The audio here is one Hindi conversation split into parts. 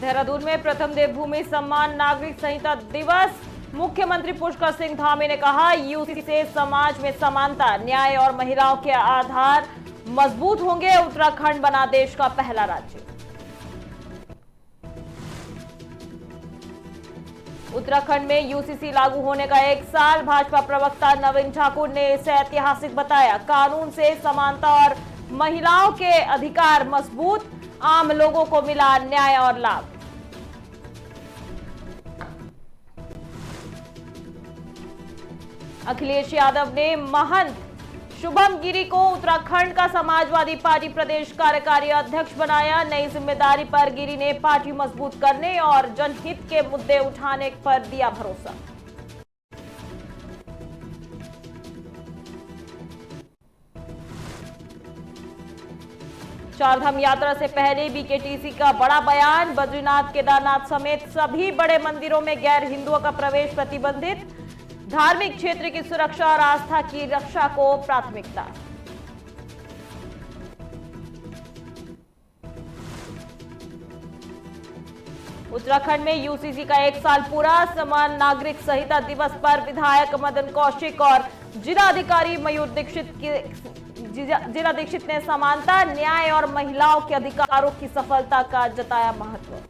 देहरादून में प्रथम देवभूमि सम्मान नागरिक संहिता दिवस। मुख्यमंत्री पुष्कर सिंह धामी ने कहा, यूसीसी से समाज में समानता, न्याय और महिलाओं के आधार मजबूत होंगे। उत्तराखंड बना देश का पहला राज्य। उत्तराखंड में यूसीसी लागू होने का 1 साल। भाजपा प्रवक्ता नवीन ठाकुर ने इसे ऐतिहासिक बताया। कानून से समानता और महिलाओं के अधिकार मजबूत, आम लोगों को मिला न्याय और लाभ। अखिलेश यादव ने महंत शुभम गिरी को उत्तराखंड का समाजवादी पार्टी प्रदेश कार्यकारी अध्यक्ष बनाया। नई जिम्मेदारी पर गिरी ने पार्टी मजबूत करने और जनहित के मुद्दे उठाने पर दिया भरोसा। चारधाम यात्रा से पहले बीकेटीसी का बड़ा बयान। बद्रीनाथ, केदारनाथ समेत सभी बड़े मंदिरों में गैर हिंदुओं का प्रवेश प्रतिबंधित। धार्मिक क्षेत्र की सुरक्षा और आस्था की रक्षा को प्राथमिकता। उत्तराखंड में यूसीसी का 1 साल पूरा। समान नागरिक संहिता दिवस पर विधायक मदन कौशिक और जिलाधिकारी मयूर दीक्षित ने समानता, न्याय और महिलाओं के अधिकारों की सफलता का जताया महत्व।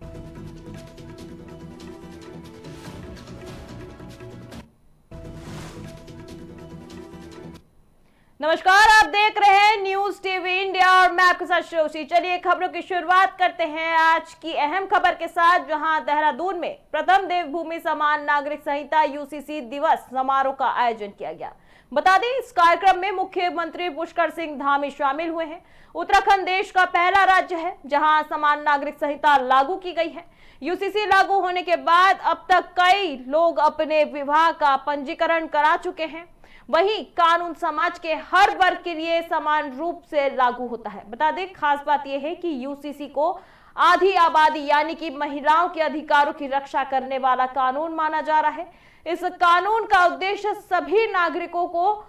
नमस्कार, आप देख रहे हैं न्यूज टीवी इंडिया और मैं आपके साथ श्रोषी। चलिए खबरों की शुरुआत करते हैं आज की अहम खबर के साथ, जहां देहरादून में प्रथम देवभूमि समान नागरिक संहिता यूसीसी दिवस समारोह का आयोजन किया गया। बता दें, इस कार्यक्रम में मुख्यमंत्री पुष्कर सिंह धामी शामिल हुए हैं। उत्तराखंड देश का पहला राज्य है जहां समान नागरिक संहिता लागू की गई है। यूसीसी लागू होने के बाद अब तक कई लोग अपने विवाह का पंजीकरण करा चुके हैं। वहीं कानून समाज के हर वर्ग के लिए समान रूप से लागू होता है। बता दें, खास बात यह है कि यूसीसी को आधी आबादी यानी कि महिलाओं के अधिकारों की रक्षा करने वाला कानून माना जा रहा है। इस कानून का उद्देश्य सभी नागरिकों को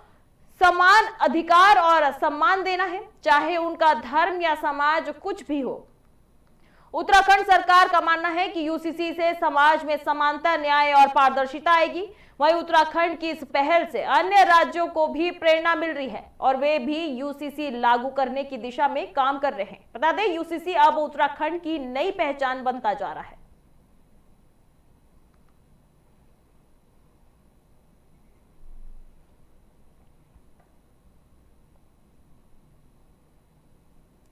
समान अधिकार और सम्मान देना है, चाहे उनका धर्म या समाज कुछ भी हो। उत्तराखंड सरकार का मानना है कि यूसीसी से समाज में समानता, न्याय और पारदर्शिता आएगी। वहीं उत्तराखंड की इस पहल से अन्य राज्यों को भी प्रेरणा मिल रही है और वे भी यूसीसी लागू करने की दिशा में काम कर रहे हैं। बता दें, यूसीसी अब उत्तराखंड की नई पहचान बनता जा रहा है।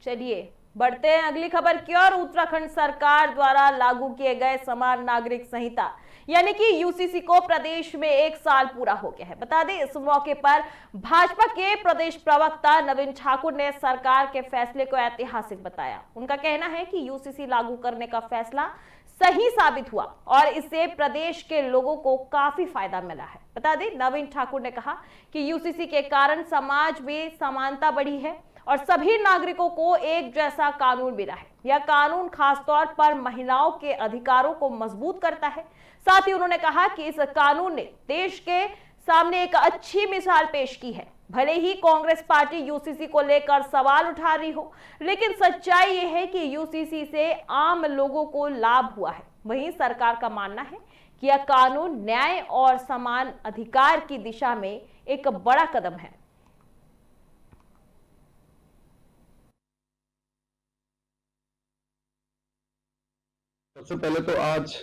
चलिए बढ़ते हैं अगली खबर की ओर। उत्तराखंड सरकार द्वारा लागू किए गए समान नागरिक संहिता यानी कि यूसीसी को प्रदेश में 1 साल पूरा हो गया है। बता दें, इस मौके पर भाजपा के प्रदेश प्रवक्ता नवीन ठाकुर ने सरकार के फैसले को ऐतिहासिक बताया। उनका कहना है कि यूसीसी लागू करने का फैसला सही साबित हुआ और इससे प्रदेश के लोगों को काफी फायदा मिला है। बता दें, नवीन ठाकुर ने कहा कि यूसीसी के कारण समाज में समानता बढ़ी है और सभी नागरिकों को एक जैसा कानून मिला है। यह कानून खासतौर पर महिलाओं के अधिकारों को मजबूत करता है। साथ ही उन्होंने कहा कि इस कानून ने देश के सामने एक अच्छी मिसाल पेश की है। भले ही कांग्रेस पार्टी यूसीसी को लेकर सवाल उठा रही हो, लेकिन सच्चाई यह है कि यूसीसी से आम लोगों को लाभ हुआ है। वहीं सरकार का मानना है कि यह कानून न्याय और समान अधिकार की दिशा में एक बड़ा कदम है। सबसे पहले तो आज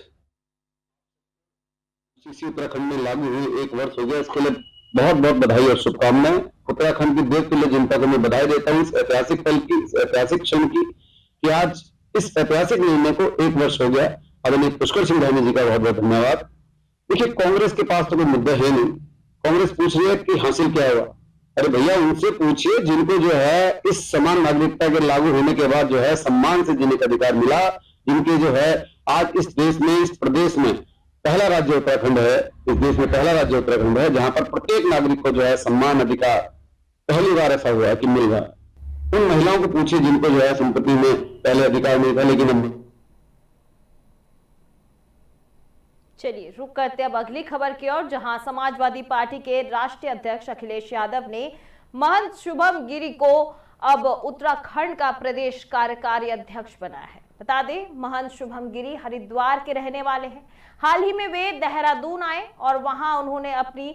यूसीसी उत्तराखंड में लागू हुई 1 वर्ष हो गया, इसके लिए बहुत बहुत बधाई और शुभकामनाएं। उत्तराखंड की देवतुल्य जनता को मैं बधाई देता हूं इस ऐतिहासिक पल की, इस ऐतिहासिक क्षण की, कि आज इस ऐतिहासिक निर्णय को 1 वर्ष हो गया। आदरणीय पुष्कर सिंह धामी जी का बहुत बहुत धन्यवाद। देखिए, कांग्रेस के पास तो कोई मुद्दा है नहीं। कांग्रेस पूछ रही है कि हासिल क्या हुआ। अरे भैया, उनसे पूछिए जिनको जो है इस समान नागरिकता के लागू होने के बाद जो है सम्मान से जीने का अधिकार मिला, जिनके जो है आज इस देश में, इस प्रदेश में पहला राज्य उत्तराखंड है, इस देश में पहला राज्य उत्तराखंड है जहां पर प्रत्येक नागरिक को जो है सम्मान अधिकार पहली बार ऐसा हुआ है कि मिल रहा है। उन महिलाओं को पूछिए जिनको जो है संपत्ति में पहले अधिकार नहीं था, लेकिन अब। चलिए रुक करते अब अगली खबर की ओर, जहां समाजवादी पार्टी के राष्ट्रीय अध्यक्ष अखिलेश यादव ने महंत शुभम गिरी को अब उत्तराखंड का प्रदेश कार्यकारी अध्यक्ष बनाया है। बता दें, महंत शुभम गिरी हरिद्वार के रहने वाले हैं। हाल ही में वे देहरादून आए और वहां उन्होंने अपनी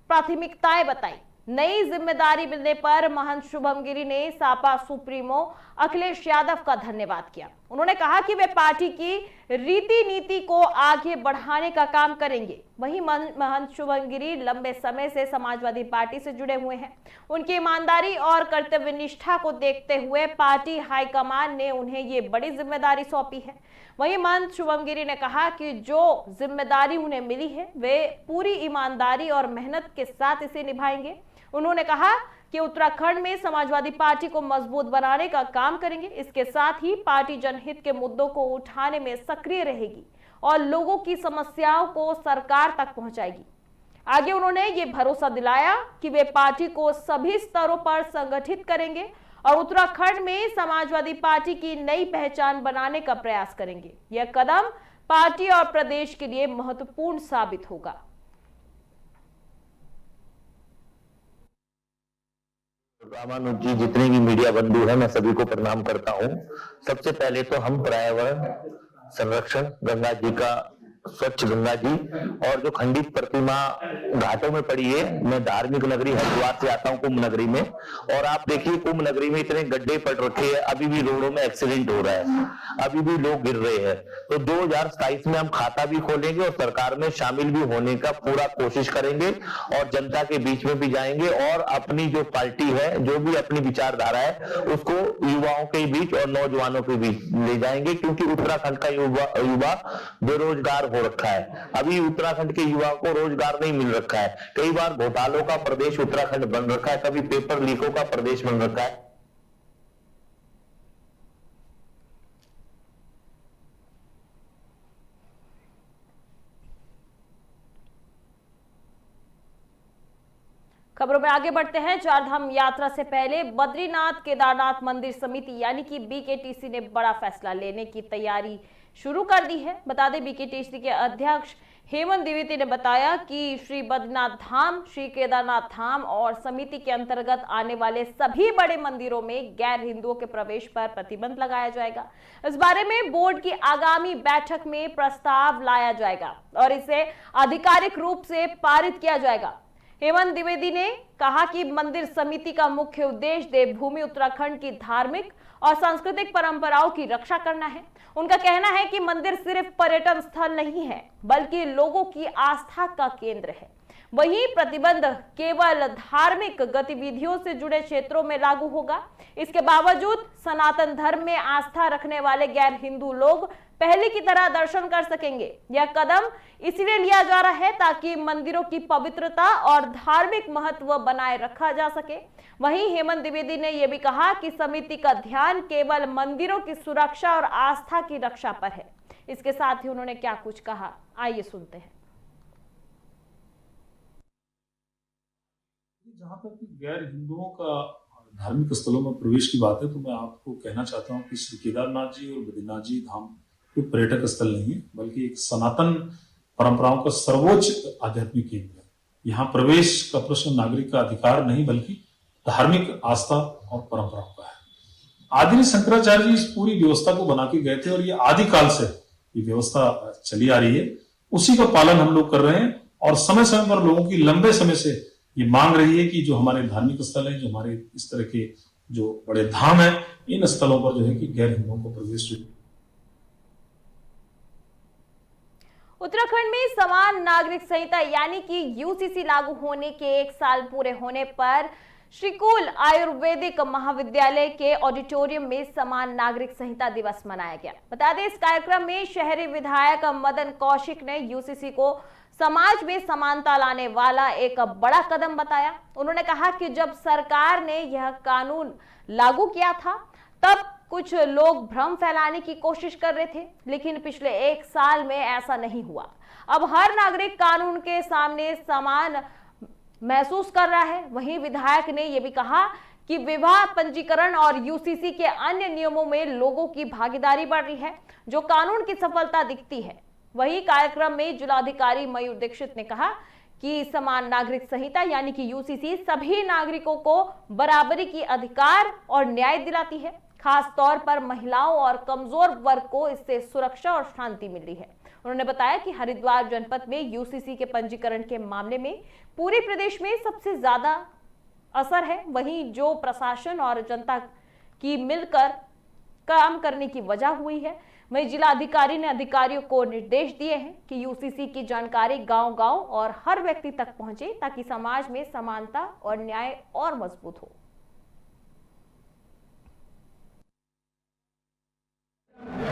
प्राथमिकताएं बताई। नई जिम्मेदारी मिलने पर महंत शुभम गिरी ने सपा सुप्रीमो अखिलेश यादव का धन्यवाद किया। उन्होंने कहा कि वे पार्टी की रीति नीति को आगे बढ़ाने का काम करेंगे। वहीं महंत शुभम गिरी लंबे समय से समाजवादी पार्टी से जुड़े हुए हैं। उनकी ईमानदारी और कर्तव्य निष्ठा को देखते हुए पार्टी हाईकमान ने उन्हें ये बड़ी जिम्मेदारी सौंपी है। वहीं महंत शुभम गिरी ने कहा कि जो जिम्मेदारी उन्हें मिली है वे पूरी ईमानदारी और मेहनत के साथ इसे निभाएंगे। उन्होंने कहा कि उत्तराखंड में समाजवादी पार्टी को मजबूत बनाने का काम करेंगे। इसके साथ ही पार्टी जनहित के मुद्दों को उठाने में सक्रिय रहेगी और लोगों की समस्याओं को सरकार तक पहुंचाएगी। आगे उन्होंने ये भरोसा दिलाया कि वे पार्टी को सभी स्तरों पर संगठित करेंगे और उत्तराखंड में समाजवादी पार्टी की नई पहचान बनाने का प्रयास करेंगे। यह कदम पार्टी और प्रदेश के लिए महत्वपूर्ण साबित होगा। रामानुज जी, जितने भी मीडिया बंधु हैं, मैं सभी को प्रणाम करता हूं। सबसे पहले तो हम पर्यावरण संरक्षण, गंगा जी का स्वच्छ गंगा जी और जो खंडित प्रतिमा घाटों में पड़ी है, मैं धार्मिक नगरी हरिद्वार से आता हूं, कुंभ नगरी में, और आप देखिए कुंभ नगरी में इतने गड्ढे पड़ रखे हैं, अभी भी रोडों में एक्सीडेंट हो रहा है, अभी भी लोग गिर रहे हैं। तो 2027 में हम खाता भी खोलेंगे और सरकार में शामिल भी होने का पूरा कोशिश करेंगे और जनता के बीच में भी जाएंगे और अपनी जो पार्टी है, जो भी अपनी विचारधारा है, उसको युवाओं के बीच और नौजवानों के बीच ले जाएंगे, क्योंकि उत्तराखंड का युवा बेरोजगार हो रखा है। अभी उत्तराखंड के युवाओं को रोजगार नहीं मिल रखा है। कई बार घोटालों का प्रदेश उत्तराखंड बन रखा है, कभी पेपर लीकों का प्रदेश बन रखा है। खबरों में आगे बढ़ते हैं। चारधाम यात्रा से पहले बद्रीनाथ केदारनाथ मंदिर समिति यानी कि बीकेटीसी ने बड़ा फैसला लेने की तैयारी शुरू कर दी है। बता दें, बीकेटीसी के अध्यक्ष हेमंत द्विवेदी ने बताया कि श्री बद्रीनाथ धाम, श्री केदारनाथ धाम और समिति के अंतर्गत आने वाले सभी बड़े मंदिरों में गैर हिंदुओं के प्रवेश पर प्रतिबंध लगाया जाएगा। इस बारे में बोर्ड की आगामी बैठक में प्रस्ताव लाया जाएगा और इसे आधिकारिक रूप से पारित किया जाएगा। हेमंत द्विवेदी ने कहा कि मंदिर समिति का मुख्य उद्देश्य देवभूमि उत्तराखंड की धार्मिक और सांस्कृतिक परंपराओं की रक्षा करना है। उनका कहना है कि मंदिर सिर्फ पर्यटन स्थल नहीं है, बल्कि लोगों की आस्था का केंद्र है। वहीं प्रतिबंध केवल धार्मिक गतिविधियों से जुड़े क्षेत्रों में लागू होगा। इसके बावजूद सनातन धर्म में आस्था रखने वाले गैर हिंदू लोग पहले की तरह दर्शन कर सकेंगे। यह कदम इसलिए लिया जा रहा है ताकि मंदिरों की पवित्रता और धार्मिक महत्व बनाए रखा जा सके। वहीं हेमंत द्विवेदी ने यह भी कहा कि समिति का ध्यान केवल मंदिरों की सुरक्षा और आस्था की रक्षा पर है। इसके साथ ही उन्होंने क्या कुछ कहा, आइए सुनते हैं। जहां तक गैर हिंदुओं का धार्मिक स्थलों में प्रवेश की बात है, तो मैं आपको कहना चाहता हूं कि श्री केदारनाथ जी और बद्रीनाथ जी धाम कोई पर्यटक स्थल नहीं है, बल्कि एक सनातन परंपराओं का सर्वोच्च आध्यात्मिक केंद्र है। यहाँ प्रवेश का प्रश्न नागरिक का अधिकार नहीं, बल्कि धार्मिक आस्था और परंपराओं का है। आदि शंकराचार्य जी इस पूरी व्यवस्था को बना के गए थे और ये आदिकाल से ये व्यवस्था चली आ रही है। उसी का पालन हम लोग कर रहे हैं और समय समय पर लोगों की लंबे समय से ये मांग रही है कि जो हमारे धार्मिक स्थल हैं, जो हमारे इस तरह के जो बड़े धाम हैं, इन स्थलों पर जो है कि गैर हिंदुओं को प्रवेश। उत्तराखंड में समान नागरिक संहिता यानी कि यूसीसी लागू होने के 1 साल पूरे होने पर श्रीकुल आयुर्वेदिक महाविद्यालय के ऑडिटोरियम में समान नागरिक संहिता दिवस मनाया गया। बता दें, इस कार्यक्रम में शहरी विधायक मदन कौशिक ने यूसीसी को समाज में समानता लाने वाला एक बड़ा कदम बताया। उन्होंने कहा कि जब सरकार ने यह कानून लागू किया था तब कुछ लोग भ्रम फैलाने की कोशिश कर रहे थे, लेकिन पिछले 1 साल में ऐसा नहीं हुआ। अब हर नागरिक कानून के सामने समान महसूस कर रहा है। वहीं विधायक ने यह भी कहा कि विवाह पंजीकरण और यूसीसी के अन्य नियमों में लोगों की भागीदारी बढ़ रही है, जो कानून की सफलता दिखती है। वहीं कार्यक्रम में जिलाधिकारी मयूर दीक्षित ने कहा कि समान नागरिक संहिता यानी कि यूसीसी सभी नागरिकों को बराबरी की अधिकार और न्याय दिलाती है। खास तौर पर महिलाओं और कमजोर वर्ग को इससे सुरक्षा और शांति मिल रही है। उन्होंने बताया कि हरिद्वार जनपद में यूसीसी के पंजीकरण के मामले में पूरे प्रदेश में सबसे ज्यादा असर है। वहीं जो प्रशासन और जनता की मिलकर काम करने की वजह हुई है, वहीं जिला अधिकारी ने अधिकारियों को निर्देश दिए हैं कि यूसीसी की जानकारी गांव-गांव और हर व्यक्ति तक पहुंचे ताकि समाज में समानता और न्याय और मजबूत हो।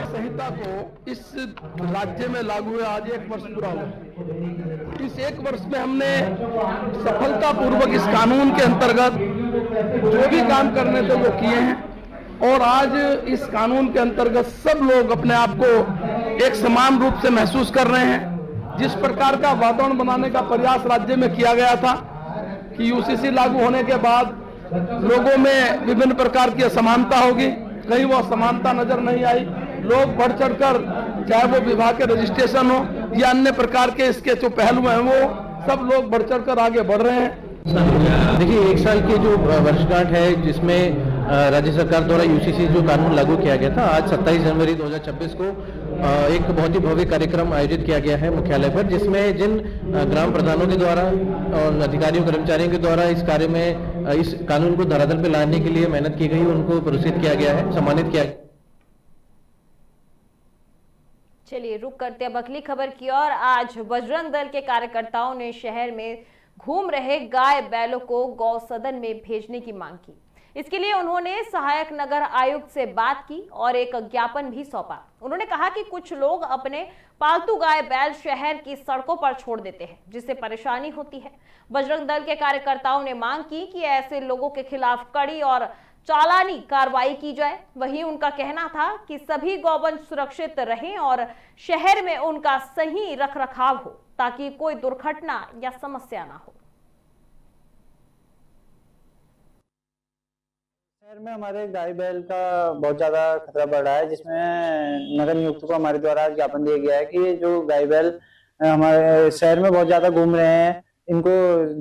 संहिता को इस राज्य में लागू हुए आज 1 वर्ष पूरा हुआ। इस 1 वर्ष में हमने सफलतापूर्वक इस कानून के अंतर्गत जो भी काम करने थे वो किए हैं और आज इस कानून के अंतर्गत सब लोग अपने आप को एक समान रूप से महसूस कर रहे हैं। जिस प्रकार का वातावरण बनाने का प्रयास राज्य में किया गया था कि यूसीसी लागू होने के बाद लोगों में विभिन्न प्रकार की असमानता होगी, कहीं वो असमानता नजर नहीं आई। लोग बढ़ चढ़कर, चाहे वो विभाग के रजिस्ट्रेशन हो या अन्य प्रकार के इसके जो पहलू हैं, वो सब लोग बढ़ चढ़कर आगे बढ़ रहे हैं। देखिए, 1 साल की जो वर्षगांठ है जिसमें राज्य सरकार द्वारा यूसीसी जो कानून लागू किया गया था, आज 27 जनवरी 2026 को एक बहुत ही भव्य कार्यक्रम आयोजित किया गया है मुख्यालय पर, जिसमें जिन ग्राम प्रधानों के द्वारा और अधिकारियों कर्मचारियों के द्वारा इस कार्य में इस कानून को धरातल पर लाने के लिए मेहनत की गई, उनको पुरस्कृत किया गया है, सम्मानित किया गया। चलिए रुक करते हैं अगली खबर की ओर। आज बजरंग दल के कार्यकर्ताओं ने शहर में घूम रहे गाय बैलों को गौ सदन में भेजने की मांग की। इसके लिए उन्होंने सहायक नगर आयुक्त से बात की और एक ज्ञापन भी सौंपा। उन्होंने कहा कि कुछ लोग अपने पालतू गाय बैल शहर की सड़कों पर छोड़ देते हैं, जिससे परेशानी होती है। बजरंग दल के कार्यकर्ताओं ने मांग की कि ऐसे लोगों के खिलाफ कड़ी और चालानी कार्रवाई की जाए। वहीं उनका कहना था कि सभी गौवंश सुरक्षित रहें और शहर में उनका सही रखरखाव हो ताकि कोई दुर्घटना या समस्या ना हो। शहर में हमारे गाय बैल का बहुत ज्यादा खतरा बढ़ रहा है, जिसमें नगर नियुक्त को हमारे द्वारा ज्ञापन दिया गया है कि जो गाय बैल हमारे शहर में बहुत ज्यादा घूम रहे हैं, इनको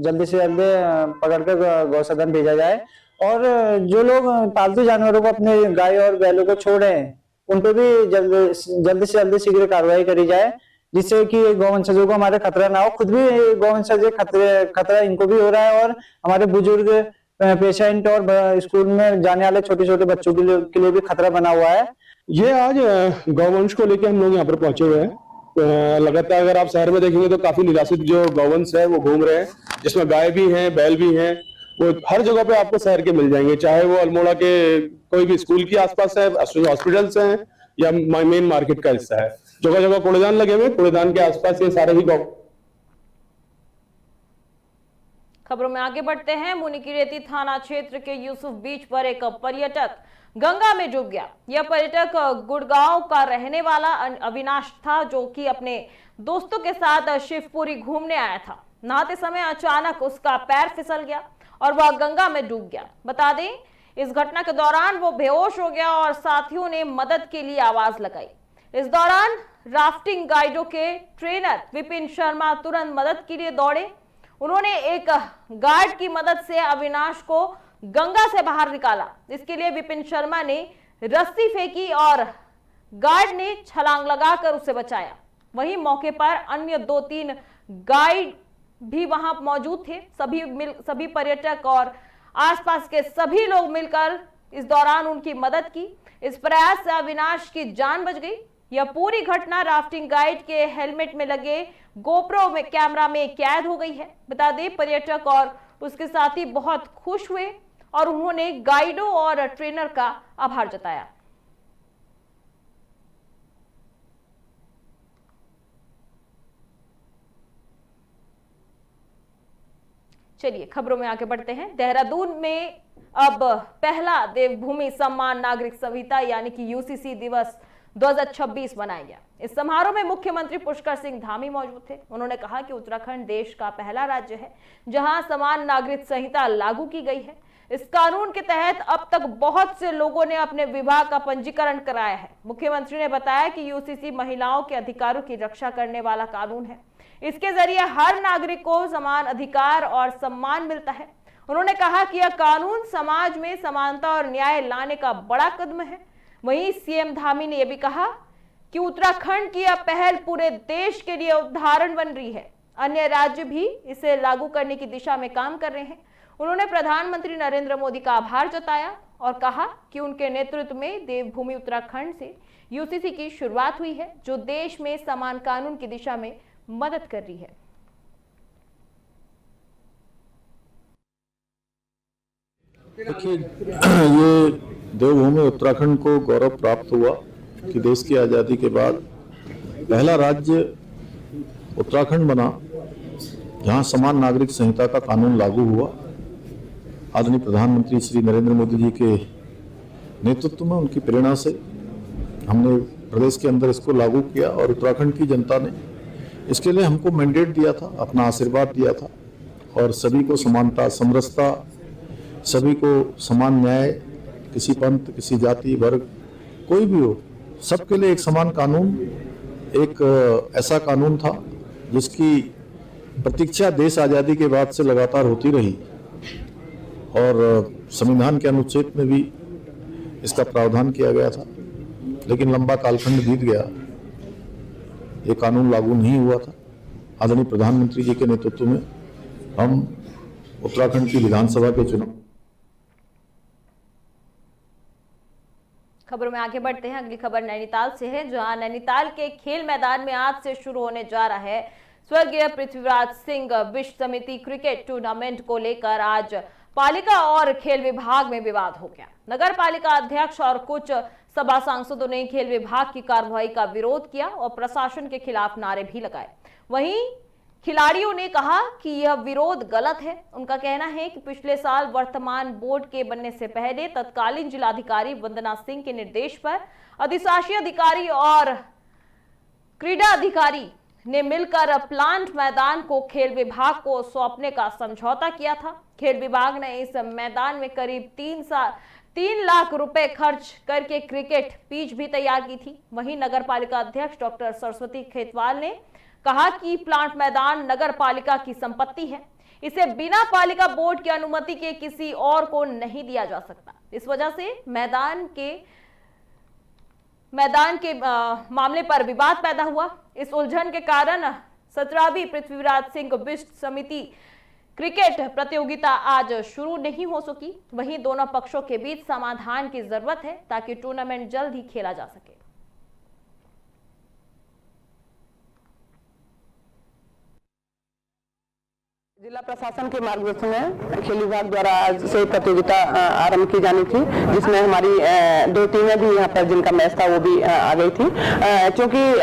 जल्दी से जल्दी पकड़कर गौ सदन भेजा जाए और जो लोग पालतू जानवरों को अपने गाय और बैलों को छोड़ रहे हैं उन पर भी जल्दी से जल्दी शीघ्र कार्रवाई करी जाए, जिससे कि गौवंशजों को हमारे खतरा ना हो। खुद भी गौवंशज खतरा इनको भी हो रहा है और हमारे बुजुर्ग, पेशेंट और स्कूल में जाने वाले छोटे छोटे बच्चों के लिए भी खतरा बना हुआ है। ये आज गौवंश को लेकर हम लोग यहाँ पर पहुंचे हुए हैं। लगातार अगर आप शहर में देखेंगे तो काफी निराश्रित जो गौवंश है वो घूम रहे हैं, जिसमें गाय भी हैं, बैल भी हैं। वो हर जगह पे आपको शहर के मिल जाएंगे, चाहे वो अल्मोड़ा के कोई भी स्कूल के आसपास है, हॉस्पिटल्स हैं या मेन मार्केट का हिस्सा है। जगह जगह कूड़ेदान लगे हुए, कूड़ेदान के आसपास ये सारे ही गौ। खबरों में आगे बढ़ते हैं। मुनिकीरेती थाना क्षेत्र के यूसुफ बीच पर एक पर्यटक गंगा में डूब गया। यह पर्यटक गुड़गांव का रहने वाला अविनाश था, जो कि अपने दोस्तों के साथ शिवपुरी घूमने आया था। नहाते समय अचानक उसका पैर फिसल गया और वह गंगा में डूब गया। बता दें, इस घटना के दौरान वो बेहोश हो गया और साथियों ने मदद के लिए आवाज लगाई। इस दौरान राफ्टिंग गाइडों के ट्रेनर विपिन शर्मा तुरंत मदद के लिए दौड़े। उन्होंने एक गार्ड की मदद से अविनाश को गंगा से बाहर निकाला। इसके लिए विपिन शर्मा ने रस्सी फेंकी और गार्ड ने छलांग लगाकर उसे बचाया। वहीं मौके पर अन्य 2-3 गाइड भी वहां मौजूद थे। सभी पर्यटक और आसपास के सभी लोग मिलकर इस दौरान उनकी मदद की। इस प्रयास से अविनाश की जान बच गई। यह पूरी घटना राफ्टिंग गाइड के हेलमेट में लगे गोप्रो में कैमरा में कैद हो गई है। बता दें, पर्यटक और उसके साथी बहुत खुश हुए और उन्होंने गाइडों और ट्रेनर का आभार जताया। चलिए खबरों में आगे बढ़ते हैं। देहरादून में अब पहला देवभूमि सम्मान नागरिक संहिता यानी कि यूसीसी दिवस 2026 मनाया गया। इस समारोह में मुख्यमंत्री पुष्कर सिंह धामी मौजूद थे। उन्होंने कहा कि उत्तराखंड देश का पहला राज्य है जहां समान नागरिक संहिता लागू की गई है। इस कानून के तहत अब तक बहुत से लोगों ने अपने विवाह का पंजीकरण कराया है। मुख्यमंत्री ने बताया कि यूसीसी महिलाओं के अधिकारों की रक्षा करने वाला कानून है। इसके जरिए हर नागरिक को समान अधिकार और सम्मान मिलता है। उन्होंने कहा कि यह कानून समाज में समानता और न्याय लाने का बड़ा कदम है। वहीं सीएम धामी ने यह भी कहा कि उत्तराखंड की यह पहल पूरे देश के लिए उदाहरण बन रही है। अन्य राज्य भी इसे लागू करने की दिशा में काम कर रहे हैं। उन्होंने प्रधानमंत्री नरेंद्र मोदी का आभार जताया और कहा कि उनके नेतृत्व में देवभूमि उत्तराखंड से यूसीसी की शुरुआत हुई है, जो देश में समान कानून की दिशा में मदद कर रही है। देखिए, ये देवभूमि उत्तराखंड को गौरव प्राप्त हुआ कि देश की आज़ादी के बाद पहला राज्य उत्तराखंड बना जहां समान नागरिक संहिता का कानून लागू हुआ। आदरणीय प्रधानमंत्री श्री नरेंद्र मोदी जी के नेतृत्व में, उनकी प्रेरणा से हमने प्रदेश के अंदर इसको लागू किया और उत्तराखंड की जनता ने इसके लिए हमको मैंडेट दिया था, अपना आशीर्वाद दिया था और सभी को समानता, समरसता, सभी को समान न्याय, किसी पंथ, किसी जाति, वर्ग, कोई भी हो, सबके लिए एक समान कानून, एक ऐसा कानून था जिसकी प्रतीक्षा देश आज़ादी के बाद से लगातार होती रही और संविधान के अनुच्छेद में भी इसका प्रावधान किया गया था, लेकिन लंबा कालखंड बीत गया, ये कानून लागू नहीं हुआ था। आदरणीय प्रधानमंत्री जी के नेतृत्व में हम उत्तराखंड की विधानसभा के चुनाव। खबरों में आगे बढ़ते हैं। अगली खबर नैनीताल से है, जहां नैनीताल के खेल मैदान में आज से शुरू होने जा रहा है स्वर्गीय पृथ्वीराज सिंह विश्व समिति क्रिकेट टूर्नामेंट को लेकर आज पालिका और खेल विभाग में विवाद हो गया। नगर पालिका अध्यक्ष और कुछ सभा सांसदों ने खेल विभाग की कार्रवाई का विरोध किया और प्रशासन के खिलाफ नारे भी लगाए। वहीं खिलाड़ियों ने कहा कि यह विरोध गलत है। उनका कहना है कि पिछले साल वर्तमान बोर्ड के बनने से पहले तत्कालीन जिलाधिकारी वंदना सिंह के निर्देश पर अधिशासी अधिकारी और क्रीड़ा अधिकारी ने मिलकर प्लांट मैदान को खेल विभाग को सौंपने का समझौता किया था। खेल विभाग ने इस मैदान में करीब 3 लाख रुपए खर्च करके क्रिकेट पिच भी तैयार की थी। वहीं नगर पालिका अध्यक्ष डॉक्टर सरस्वती खेतवाल ने कहा कि प्लांट मैदान नगर पालिका की संपत्ति है, इसे बिना पालिका बोर्ड की अनुमति के किसी और को नहीं दिया जा सकता। इस वजह से मैदान के मामले पर विवाद पैदा हुआ। इस उलझन के कारण 17वीं पृथ्वीराज सिंह विश्व समिति क्रिकेट प्रतियोगिता आज शुरू नहीं हो सकी। वहीं दोनों पक्षों के बीच समाधान की जरूरत है ताकि टूर्नामेंट जल्द ही खेला जा सके। जिला प्रशासन के मार्गदर्शन में खेल विभाग द्वारा आज से प्रतियोगिता आरंभ की जानी थी, जिसमें हमारी 2 टीमें भी यहाँ पर जिनका मैच था वो भी आ गई थी। क्योंकि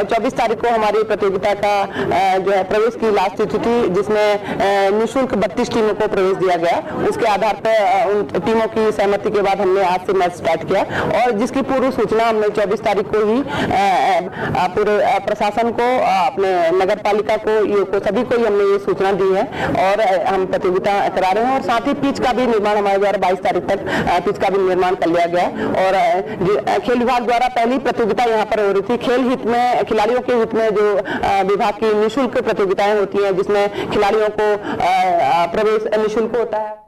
24 तारीख को हमारी प्रतियोगिता का जो है प्रवेश की लास्ट तिथि थी, जिसमें निःशुल्क 32 टीमों को प्रवेश दिया गया। उसके आधार पर उन टीमों की सहमति के बाद हमने आज से मैच स्टार्ट किया और जिसकी पूर्व सूचना हमने 24 तारीख को ही पूरे प्रशासन को, अपने नगर पालिका को, सभी को ही हमने ये सूचना दी है और हम प्रतियोगिता करा रहे हैं। और साथ ही पिच का भी निर्माण हमारे द्वारा 22 तारीख तक पिच का भी निर्माण कर लिया गया और खेल विभाग द्वारा पहली प्रतियोगिता यहाँ पर हो रही थी। खेल हित में, खिलाड़ियों के हित में जो विभाग की निःशुल्क प्रतियोगिताएं होती हैं, जिसमें खिलाड़ियों को प्रवेश निःशुल्क होता है।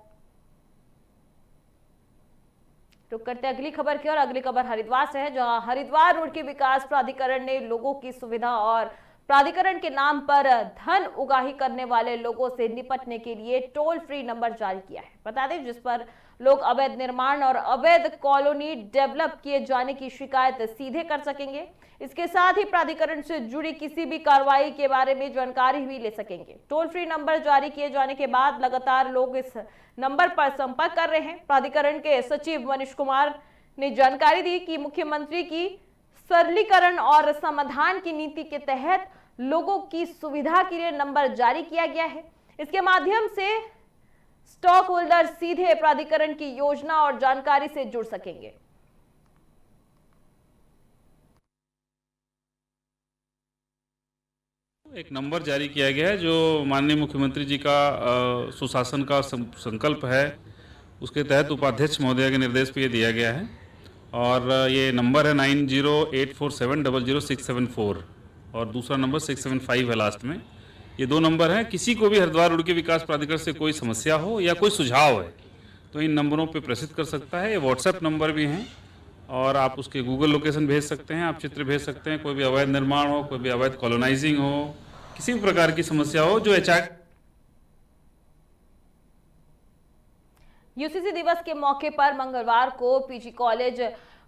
रुक करते अगली खबर की और अगली खबर हरिद्वार से है, जहां हरिद्वार रोड के विकास प्राधिकरण ने लोगों की सुविधा और प्राधिकरण के नाम पर धन उगाही करने वाले लोगों से निपटने के लिए टोल फ्री नंबर जारी किया है। बता दें, जिस पर लोग अवैध निर्माण और अवैध कॉलोनी डेवलप किए जाने की शिकायत सीधे कर सकेंगे। इसके साथ ही प्राधिकरण से जुड़ी किसी भी कार्रवाई के बारे में जानकारी भी ले सकेंगे। टोल फ्री नंबर जारी किए जाने के बाद लगातार लोग इस नंबर पर संपर्क कर रहे हैं। प्राधिकरण के सचिव मनीष कुमार ने जानकारी दी कि मुख्यमंत्री की सरलीकरण और समाधान की नीति के तहत लोगों की सुविधा के लिए नंबर जारी किया गया है। इसके माध्यम से स्टॉक होल्डर सीधे प्राधिकरण की योजना और जानकारी से जुड़ सकेंगे। एक नंबर जारी किया गया है जो माननीय मुख्यमंत्री जी का सुशासन का संकल्प है, उसके तहत उपाध्यक्ष महोदय के निर्देश पे ये दिया गया है और ये नंबर है 9084700674 और दूसरा नंबर 675 है लास्ट में। ये 2 नंबर हैं। किसी को भी हरिद्वार रुड़की विकास प्राधिकरण से कोई समस्या हो या कोई सुझाव है तो इन नंबरों पे प्रेषित कर सकता है। ये व्हाट्सएप नंबर भी हैं और आप उसके गूगल लोकेशन भेज सकते हैं, आप चित्र भेज सकते हैं। कोई भी अवैध निर्माण हो, कोई भी अवैध कॉलोनाइजिंग हो, किसी भी प्रकार की समस्या हो जो यूसीसी दिवस के मौके पर मंगलवार को पीजी कॉलेज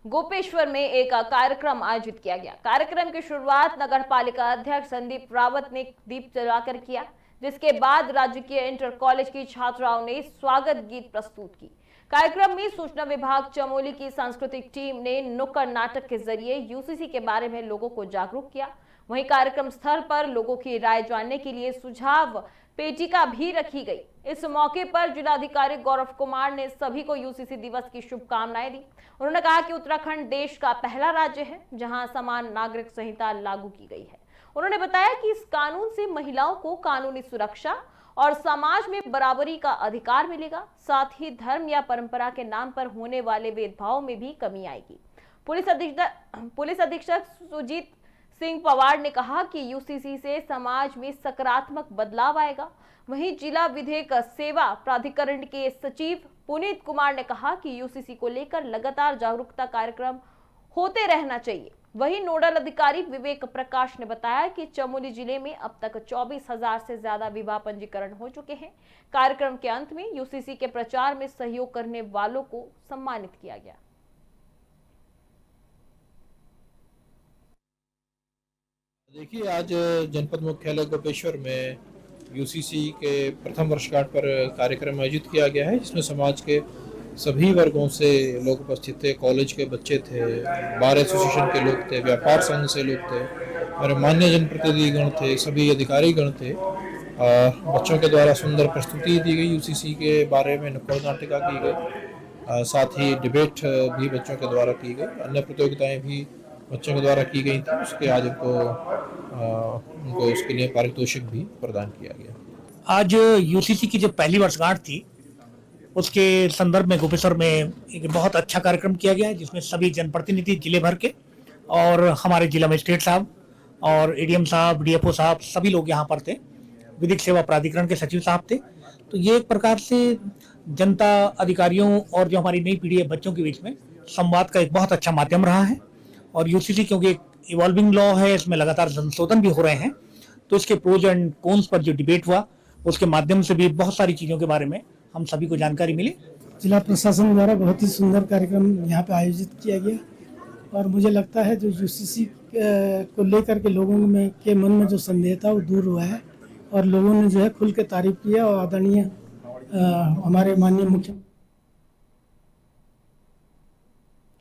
गोपेश्वर में एक कार्यक्रम आयोजित किया गया। कार्यक्रम की शुरुआत नगर पालिका अध्यक्ष संदीप रावत ने दीप जलाकर किया, जिसके बाद राजकीय इंटर कॉलेज की छात्राओं ने स्वागत गीत प्रस्तुत की। कार्यक्रम में सूचना विभाग चमोली की सांस्कृतिक टीम ने नुक्कड़ नाटक के जरिए यूसीसी के बारे में लोगों को जागरूक किया। वहीं कार्यक्रम स्थल पर लोगों की राय जानने के लिए सुझाव पेटिका भी रखी गई। इस मौके पर जिलाधिकारी गौरव कुमार ने सभी को यूसीसी दिवस की शुभकामनाएं दी। उन्होंने कहा कि उत्तराखंड देश का पहला राज्य है जहां समान नागरिक संहिता लागू की गई है। उन्होंने बताया कि इस कानून से महिलाओं को कानूनी सुरक्षा और समाज में बराबरी का अधिकार मिलेगा। साथ ही धर्म या परंपरा के नाम पर होने वाले भेदभाव में भी कमी आएगी। पुलिस अधीक्षक सुजीत सिंह पवार ने कहा कि यूसीसी से समाज में सकारात्मक बदलाव आएगा। वहीं जिला विधिक सेवा प्राधिकरण के सचिव पुनीत कुमार ने कहा कि यूसीसी को लेकर लगातार जागरूकता कार्यक्रम होते रहना चाहिए। वहीं नोडल अधिकारी विवेक प्रकाश ने बताया कि चमोली जिले में अब तक 24,000 से ज्यादा विवाह पंजीकरण हो चुके हैं। कार्यक्रम के अंत में यूसीसी के प्रचार में सहयोग करने वालों को सम्मानित किया गया। देखिए, आज जनपद मुख्यालय गोपेश्वर में यूसीसी के प्रथम वर्षगांठ पर कार्यक्रम आयोजित किया गया है, जिसमें समाज के सभी वर्गों से लोग उपस्थित थे। कॉलेज के बच्चे थे, बार एसोसिएशन के लोग थे, व्यापार संघ से लोग थे, और मान्य जनप्रतिनिधिगण थे, सभी अधिकारीगण थे। बच्चों के द्वारा सुंदर प्रस्तुति दी गई, यूसीसी के बारे में नुक्कड़ नाटिका की गई, साथ ही डिबेट भी बच्चों के द्वारा की गई। अन्य प्रतियोगिताएं भी बच्चों के द्वारा की गई थी। उसके आज उनको उसके लिए पारितोषिक भी प्रदान किया गया। आज यूसीसी की जो पहली वर्षगांठ थी उसके संदर्भ में गोपेश्वर में एक बहुत अच्छा कार्यक्रम किया गया है, जिसमें सभी जनप्रतिनिधि जिले भर के और हमारे जिला मजिस्ट्रेट साहब और एडीएम साहब, डीएफओ साहब, सभी लोग यहाँ पर थे। विधिक सेवा प्राधिकरण के सचिव साहब थे। तो ये एक प्रकार से जनता, अधिकारियों और जो हमारी नई पीढ़ी है बच्चों के बीच में संवाद का एक बहुत अच्छा माध्यम रहा है। और यूसीसी क्योंकि एक इवॉल्विंग लॉ है, इसमें लगातार संशोधन भी हो रहे हैं, तो इसके प्रोज एंड कॉन्स पर जो डिबेट हुआ उसके माध्यम से भी बहुत सारी चीज़ों के बारे में हम सभी को जानकारी मिली। जिला प्रशासन द्वारा बहुत ही सुंदर कार्यक्रम यहाँ पे आयोजित किया गया और मुझे लगता है जो यूसीसी को लेकर के लोगों में के मन में जो संदेह था वो दूर हुआ है और लोगों ने जो है खुल के तारीफ किया। और आदरणीय हमारे माननीय मुख्य।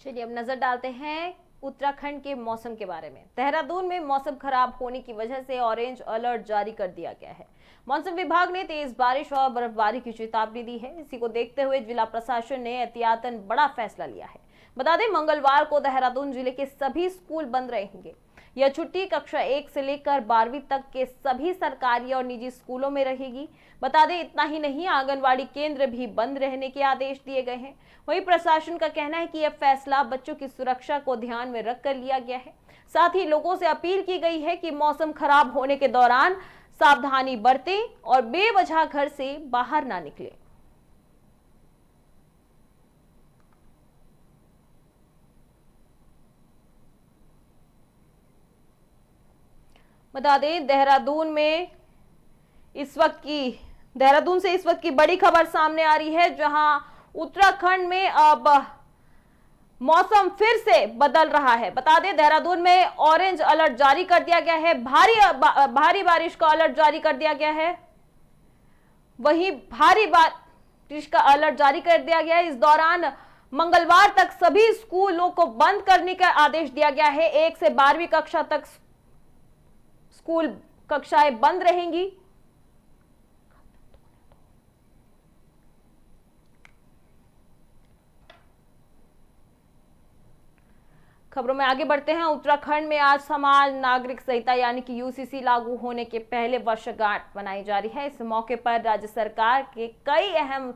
चलिए अब नजर डालते हैं उत्तराखंड के मौसम के बारे में। देहरादून में मौसम खराब होने की वजह से ऑरेंज अलर्ट जारी कर दिया गया है। मौसम विभाग ने तेज बारिश और बर्फबारी की चेतावनी दी है। इसी को देखते हुए जिला प्रशासन ने एहतियातन बड़ा फैसला लिया है। बता दें, मंगलवार को देहरादून जिले के सभी स्कूल बंद रहेंगे। यह छुट्टी कक्षा 1 से लेकर 12वीं तक के सभी सरकारी और निजी स्कूलों में रहेगी। बता दें, इतना ही नहीं, आंगनवाड़ी केंद्र भी बंद रहने के आदेश दिए गए हैं। वहीं प्रशासन का कहना है कि यह फैसला बच्चों की सुरक्षा को ध्यान में रखकर लिया गया है। साथ ही लोगों से अपील की गई है कि मौसम खराब होने के दौरान सावधानी बरतें और बेवजह घर से बाहर ना निकलें। बता दें, देहरादून से इस वक्त की बड़ी खबर सामने आ रही है, जहां उत्तराखंड में अब मौसम फिर से बदल रहा है। बता दें, देहरादून में ऑरेंज अलर्ट जारी कर दिया गया है, भारी बारिश का अलर्ट जारी कर दिया गया है। वहीं भारी बारिश का अलर्ट जारी कर दिया गया है। इस दौरान मंगलवार तक सभी स्कूलों को बंद करने का आदेश दिया गया है। 1 से 12वीं कक्षा तक स्कूल कक्षाएं बंद रहेंगी। खबरों में आगे बढ़ते हैं। उत्तराखंड में आज समान नागरिक संहिता यानी कि यूसीसी लागू होने के पहले वर्षगांठ मनाई जा रही है। इस मौके पर राज्य सरकार के कई अहम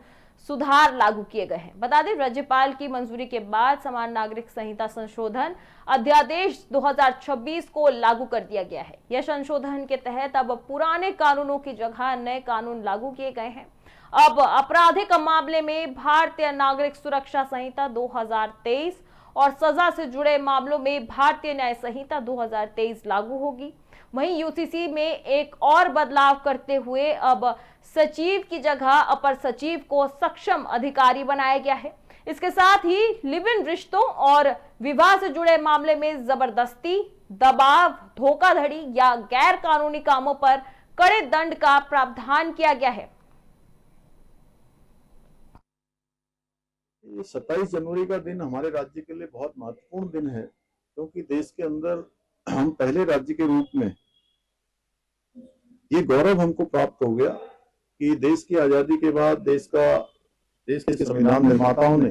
सुधार लागू किए गए हैं। बता दें, राज्यपाल की मंजूरी के बाद समान नागरिक संहिता संशोधन अध्यादेश 2026 को लागू कर दिया गया है। यह संशोधन के तहत अब पुराने कानूनों की जगह नए कानून लागू किए गए हैं। अब आपराधिक मामले में भारतीय नागरिक सुरक्षा संहिता 2023 और सजा से जुड़े मामलों में भारतीय न्याय संहिता 2023 लागू होगी। वहीं यूसीसी में एक और बदलाव करते हुए अब सचिव की जगह अपर सचिव को सक्षम अधिकारी बनाया गया है। इसके साथ ही लिव इन रिश्तों और विवाह से जुड़े मामले में जबरदस्ती, दबाव, धोखाधड़ी या गैर कानूनी कामों पर कड़े दंड का प्रावधान किया गया है। ये 27 जनवरी का दिन हमारे राज्य के लिए बहुत महत्वपूर्ण दिन है, क्योंकि देश के अंदर हम पहले राज्य के रूप में ये गौरव हमको प्राप्त हो गया कि देश की आजादी के बाद देश के संविधान निर्माताओं ने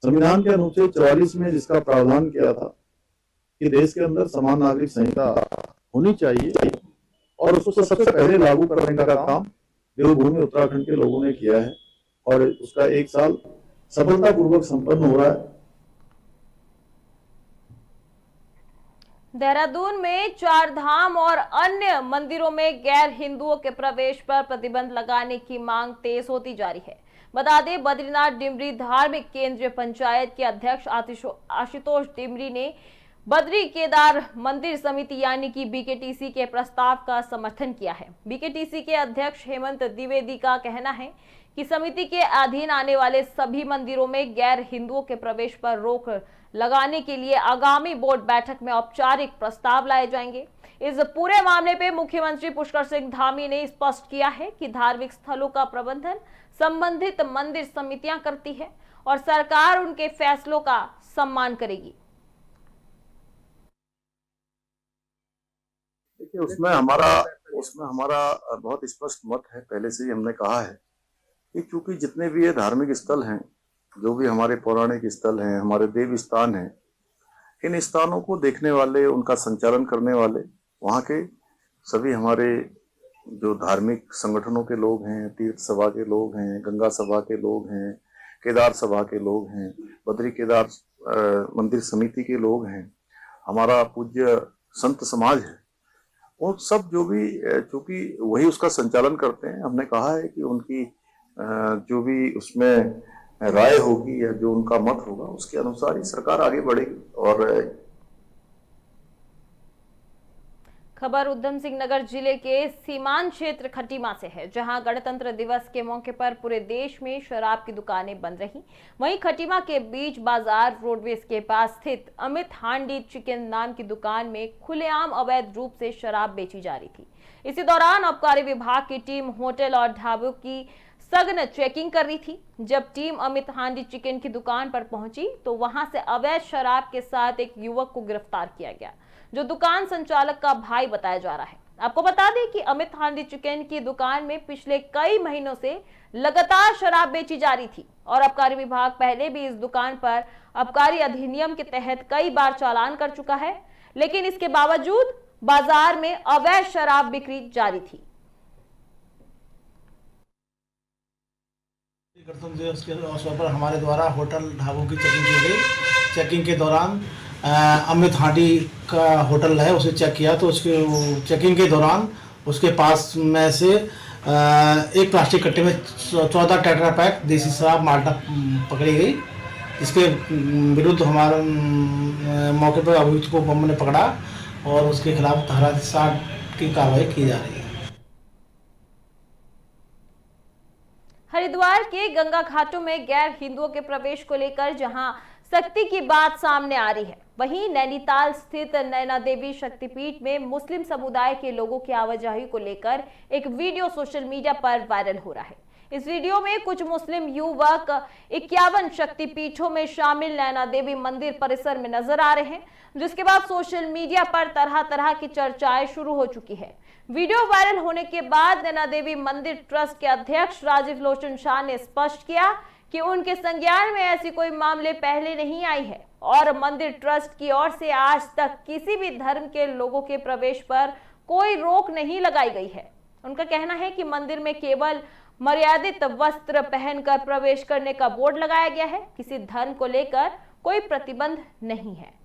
संविधान के अनुच्छेद 44 में जिसका प्रावधान किया था कि देश के अंदर समान नागरिक संहिता होनी चाहिए और उसको सबसे पहले लागू करने का काम देवभूमि उत्तराखंड के लोगों ने किया है और उसका 1 साल सफलतापूर्वक संपन्न हो रहा है। देहरादून में 4 धाम और अन्य मंदिरों में गैर हिंदुओं के प्रवेश पर प्रतिबंध लगाने की मांग तेज होती जा रही है। बता दें, बद्रीनाथ डिमरी धार्मिक केंद्रीय पंचायत के अध्यक्ष आशुतोष डिमरी ने बद्री केदार मंदिर समिति यानी कि बीकेटीसी के प्रस्ताव का समर्थन किया है। बीकेटीसी के अध्यक्ष हेमंत द्विवेदी का कहना है कि समिति के अधीन आने वाले सभी मंदिरों में गैर हिंदुओं के प्रवेश पर रोक लगाने के लिए आगामी बोर्ड बैठक में औपचारिक प्रस्ताव लाए जाएंगे। इस पूरे मामले पे मुख्यमंत्री पुष्कर सिंह धामी ने स्पष्ट किया है कि धार्मिक स्थलों का प्रबंधन संबंधित मंदिर समितियां करती है और सरकार उनके फैसलों का सम्मान करेगी। देखिए, उसमें हमारा बहुत स्पष्ट मत है। पहले से ही हमने कहा है कि चूंकि जितने भी ये धार्मिक स्थल हैं, जो भी हमारे पौराणिक स्थल हैं, हमारे देव स्थान हैं, इन स्थानों को देखने वाले, उनका संचालन करने वाले वहाँ के सभी हमारे जो धार्मिक संगठनों के लोग हैं, तीर्थ सभा के लोग हैं, गंगा सभा के लोग हैं, केदार सभा के लोग हैं, बद्री केदार मंदिर समिति के लोग हैं, हमारा पूज्य संत समाज है, वो सब जो भी चूंकि वही उसका संचालन करते हैं, हमने कहा है कि उनकी जो भी उसमें राय होगी या जो उनका मत होगा उसके अनुसार ही सरकार आगे बढ़ेगी। और खबर उधम सिंह नगर जिले के सीमांत क्षेत्र खटीमा से है, जहां गणतंत्र दिवस के मौके पर पूरे देश में शराब की दुकानें बंद रहीं। वहीं खटीमा के बीच बाजार रोडवेज के पास स्थित अमित हांडी चिकन नाम की दुकान में खुलेआम अवैध रूप से शराब बेची जा रही थी। इसी दौरान आबकारी विभाग की टीम होटल और ढाबों की सघन चेकिंग कर रही थी। जब टीम अमित हांडी चिकन की दुकान पर पहुंची तो वहां से अवैध शराब के साथ एक युवक को गिरफ्तार किया गया, जो दुकान संचालक का भाई बताया जा रहा है। आपको बता दें कि अमित हांडी चिकन की दुकान में पिछले कई महीनों से लगातार शराब बेची जा रही थी और आबकारी विभाग पहले भी इस दुकान पर आबकारी अधिनियम के तहत कई बार चालान कर चुका है, लेकिन इसके बावजूद बाजार में अवैध शराब बिक्री जारी थी। गणतंत्र दिवस के अवसर पर हमारे द्वारा होटल ढाबों की चेकिंग की गई। चेकिंग के दौरान अमित हांडी का होटल है, उसे चेक किया तो उसके चेकिंग के दौरान उसके पास में से एक प्लास्टिक कट्टे में 14 टेट्रा पैक देसी शराब माल्टा पकड़ी गई। इसके विरुद्ध हमारे मौके पर अभियुक्त को हमने पकड़ा और उसके खिलाफ धारा 60 की कार्रवाई की जा रही है। हरिद्वार के गंगा घाटों में गैर हिंदुओं के प्रवेश को लेकर जहां सख्ती की बात सामने आ रही है, वहीं नैनीताल स्थित नैना देवी शक्तिपीठ में मुस्लिम समुदाय के लोगों की आवाजाही को लेकर एक वीडियो सोशल मीडिया पर वायरल हो रहा है। इस वीडियो में कुछ मुस्लिम युवक 51 शक्तिपीठों में शामिल नैना देवी मंदिर परिसर में नजर आ रहे हैं, जिसके बाद सोशल मीडिया पर तरह तरह की चर्चाएं शुरू हो चुकी है। वीडियो वायरल होने के बाद नैना देवी मंदिर ट्रस्ट के अध्यक्ष राजीव लोचन शाह ने स्पष्ट किया कि उनके संज्ञान में ऐसी कोई मामले पहले नहीं आई है और मंदिर ट्रस्ट की ओर से आज तक किसी भी धर्म के लोगों के प्रवेश पर कोई रोक नहीं लगाई गई है। उनका कहना है कि मंदिर में केवल मर्यादित वस्त्र पहनकर प्रवेश करने का बोर्ड लगाया गया है। किसी धर्म को लेकर कोई प्रतिबंध नहीं है।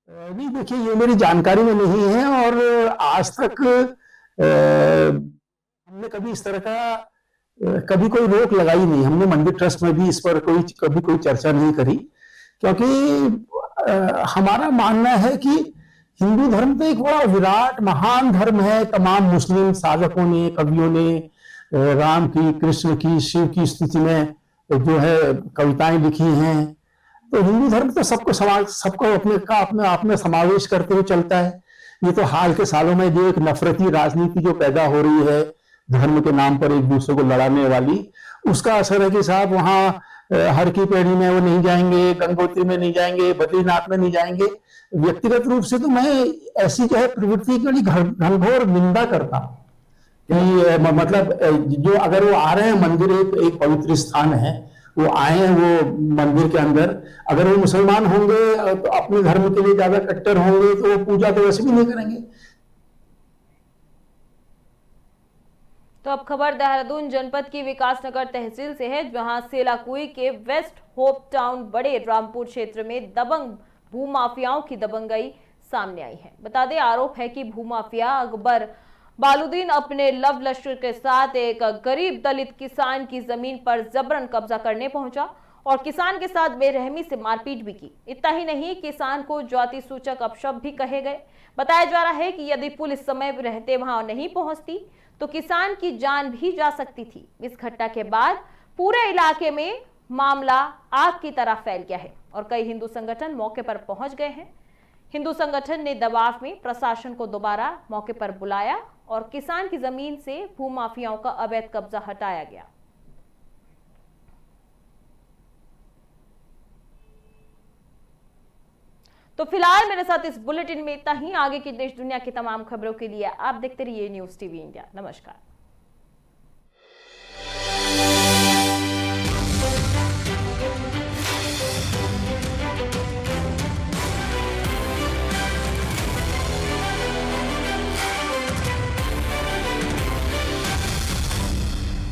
नहीं, देखिए, ये मेरी जानकारी में नहीं है और आज तक हमने कभी इस तरह का कभी कोई रोक लगाई नहीं। हमने मंदिर ट्रस्ट में भी इस पर कभी कोई चर्चा नहीं करी, क्योंकि हमारा मानना है कि हिंदू धर्म तो एक बड़ा विराट महान धर्म है। तमाम मुस्लिम साधकों ने, कवियों ने राम की, कृष्ण की, शिव की स्तुति में जो है कविताएं लिखी हैं। तो हिंदू धर्म तो सबको अपने आप में समावेश करते हुए चलता है। ये तो हाल के सालों में जो एक नफरती राजनीति जो पैदा हो रही है धर्म के नाम पर एक दूसरे को लड़ाने वाली, उसका असर है कि साहब वहाँ हर की पेड़ी में वो नहीं जाएंगे, गंगोत्री में नहीं जाएंगे, बद्रीनाथ में नहीं जाएंगे। व्यक्तिगत रूप से तो मैं ऐसी जो है प्रवृत्ति की बड़ी घनघोर निंदा करता हूँ कि मतलब जो अगर वो आ रहे हैं मंदिर, एक पवित्र स्थान है, वो आए हैं वो मंदिर के अंदर, अगर वो मुसलमान होंगे तो अपने धर्म के लिए ज्यादा कट्टर होंगे तो वो पूजा तो वैसे भी नहीं करेंगे। तो अब खबर देहरादून जनपद की विकासनगर तहसील से है, जहां सेलाकुई के वेस्ट होप टाउन बड़े रामपुर क्षेत्र में दबंग भूमाफियाओं की दबंगई सामने आई है। बता दें, आरोप है कि भूमाफिया अकबर बालुद्दीन अपने लव लश्कर के साथ एक गरीब दलित किसान की जमीन पर जबरन कब्जा करने पहुंचा और किसान के साथ बेरहमी से मारपीट भी की। इतना ही नहीं, किसान को जाति सूचक अपशब्द भी कहे गए। बताया जा रहा है कि यदि पुलिस समय रहते वहां नहीं पहुंचती तो किसान की जान भी जा सकती थी। इस घटना के बाद पूरे इलाके में मामला आग की तरह फैल गया है और कई हिंदू संगठन मौके पर पहुंच गए हैं। हिंदू संगठन ने दबाव में प्रशासन को दोबारा मौके पर बुलाया और किसान की जमीन से भूमाफियाओं का अवैध कब्जा हटाया गया। तो फिलहाल मेरे साथ इस बुलेटिन में इतना ही। आगे की देश दुनिया की तमाम खबरों के लिए आप देखते रहिए न्यूज़ टीवी इंडिया। नमस्कार।